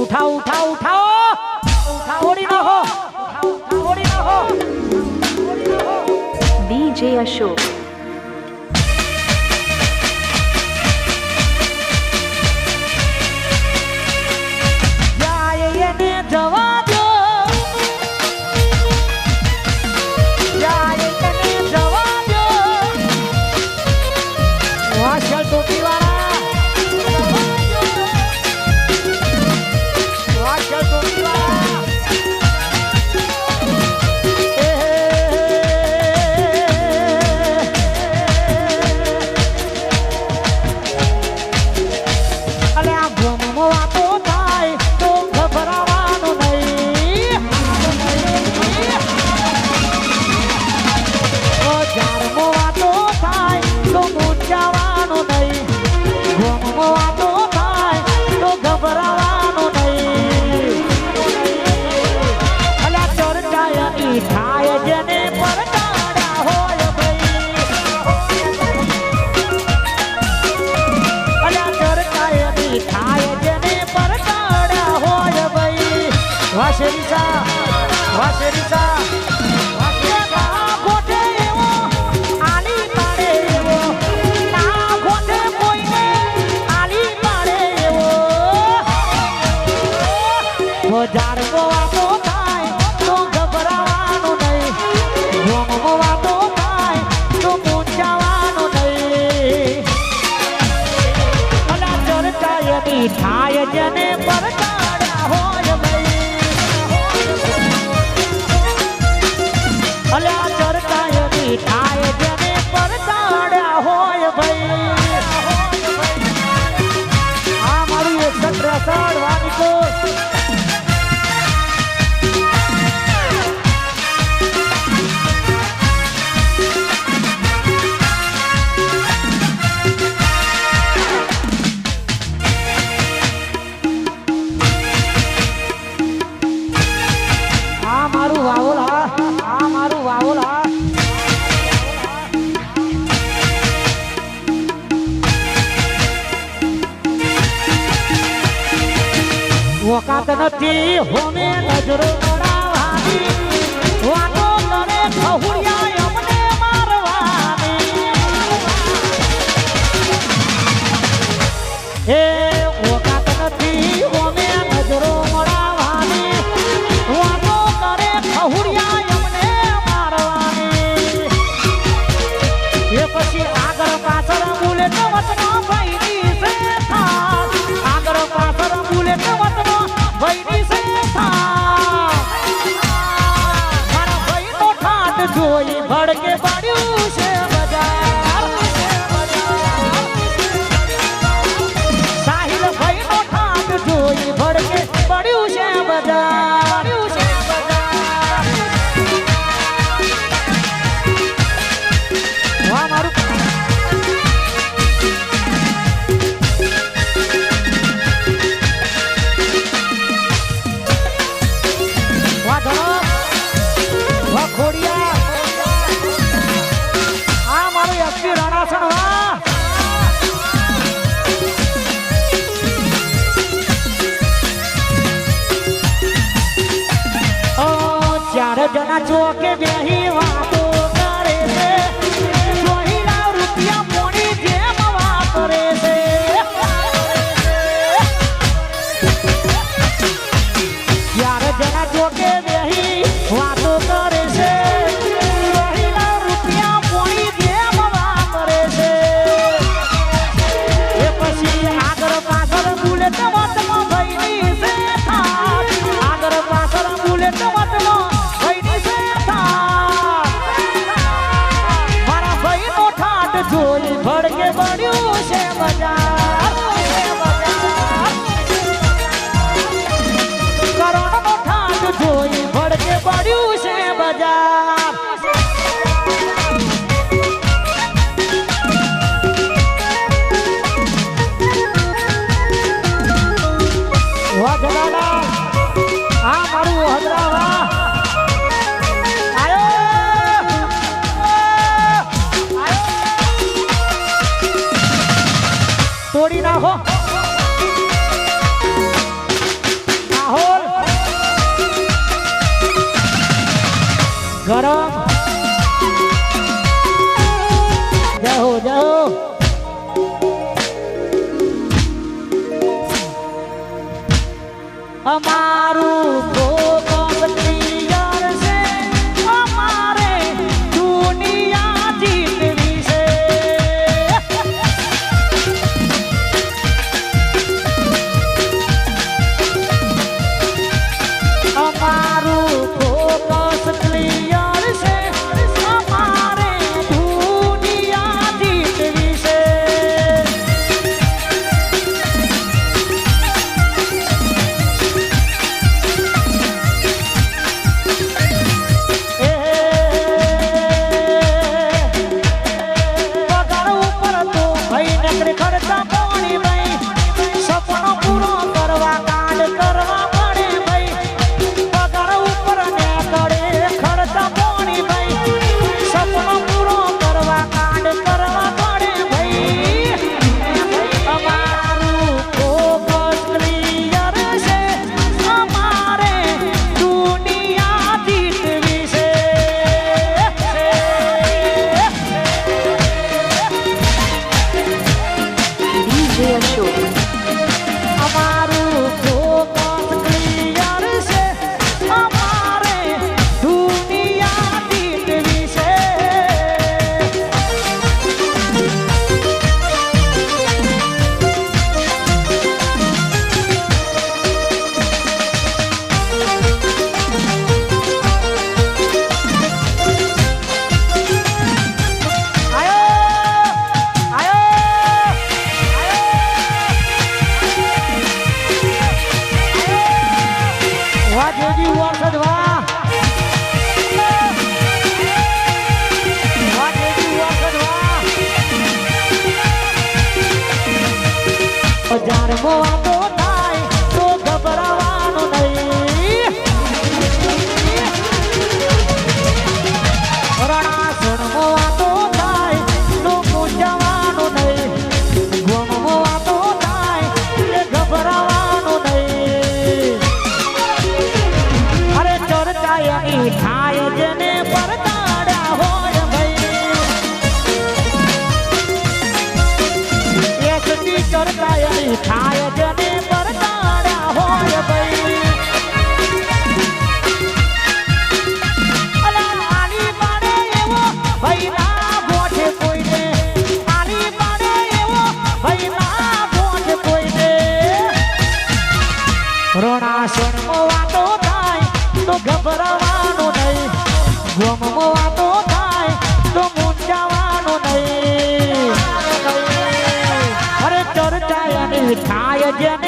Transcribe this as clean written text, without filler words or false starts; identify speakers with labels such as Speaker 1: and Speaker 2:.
Speaker 1: उठाओ उठाओ उठाओ थोड़ी ना हो थोड़ी ना हो
Speaker 2: DJ Ashok.
Speaker 1: जाए ये ने जवा दो जाए ये ने जवा दो वाशल टोपी वाला वाशल टोपी वाला वाशेरीचा वाशेरीचा वाशेरीचा गोठे येवो आली पाडे येवो ना गोठे कोઈને आली पाडे येवो હજાર વાતો થાય તો ગભરાવાનું નહીં વાતો થાય તો મૂંઝાવાનું નહીં અલા ચર્ચાયની થાય જેને પરતાડ્યા હોય અલ્યા ચરકાયની થાય જેને પરતાડ્યા હોય ભાઈ આ મારું 163 વાગતો આ મારું વાવોલા આ મારું વાવોલા વકાત નથી હોમે નજરો નડાવાની વાતો કરે ખહુડિયા અમને મારવાની એ વકાત નથી હોમે નજરો નડાવાની વાતો કરે ખહુડિયા અમને મારવાની એ પછી આગળ પાછળ બુલેટ વચમાં ભાઈની છે થાળ આગળ પાછળ બુલેટ વચમાં ભાઈની છે થાળ મારા ભાઈનો ઠાઠ જોઈ ભડકે પાડ્યું છે બજાર સાહિલ ભાઈનો ઠાઠ જોઈ ભડકે પડ્યું છે બજાર વાહ મારું વાહ ધરો વાહ ખોડિયા આ મારું એસપી રણાસણ વાહ ઓ ચાર જણા ચોકે બેહી વાતો કરે છે જોઈલા રૂપિયા મોડી જેમ વાત કરે છે ચાર જણા ચોકે બેહી વાતો કરે છે જોઈલા રૂપિયા મોડી જેમ વાત કરે છે એ પછી આગળ પાછળ બુલેટ વાતમાં ભાઈની છે થાળ આગળ પાછળ બુલેટ વાતમાં ભાઈની છે થાળ મારા ભાઈનો ઠાઠ જોઈ ભડકે પડ્યું છે બજાર કરોડનો ઠાઠ જોઈ ભડકે પડ્યું છે બજાર વાહ જલાલા આ મારું હદરા વાહ આયો તોડી નાખો અમારું ફોકસ ક્લિયર છે અમારે દુનિયા જીતવી છે અમારું ફોકસ ક્લિયર છે અમારે દુનિયા જીતવી છે પગાર ઉપર તો ભાઈ નકરી ખર્ચા પોણી ભાઈ સપનો પૂરો કરવા કાંડ કરવા પડે ભાઈ પગાર ઉપર ને કરે ખર્ચા પોણી ભાઈ સપનો પૂરો કરવા કાંડ કરવા પડે ભાઈ અમારું ફોકસ ક્લિયર છે અમારે દુનિયા જીતવી છે
Speaker 2: DJ Ashok.
Speaker 1: અમારું ફોકસ ક્લિયર છે અમારે દુનિયા જીતવી છે વાહ જોજી વરસાદ વાહ વાહ જોજી વરસાદ વાહ હજાર મોવાતો થાય તો ગભરાવાનું નહીં રણાસણ મોવાતો થાય તો મૂંઝાવાનું નહીં ગોમ મોવાતો થાય તે ગભરાવાનું નહીં અરે ચર્ચાયની થાય જેને પરતાડ્યા હોય ભાઈ એકટી ચર્ચાયની થાય જેને પરતાડ્યા હોય ભાઈ અલા આલી પાડે એવો ભાઈ ના ગોઠે કોઈને આલી પાડે એવો ભાઈ ના ગોઠે કોઈને રણાસણમાં વાતો થાય તો ગભરાવાનું નહીં ગોમમાં વાતો થાય તો મૂંઝાવાનું નહીં અરે ચર્ચાયની થાય જેને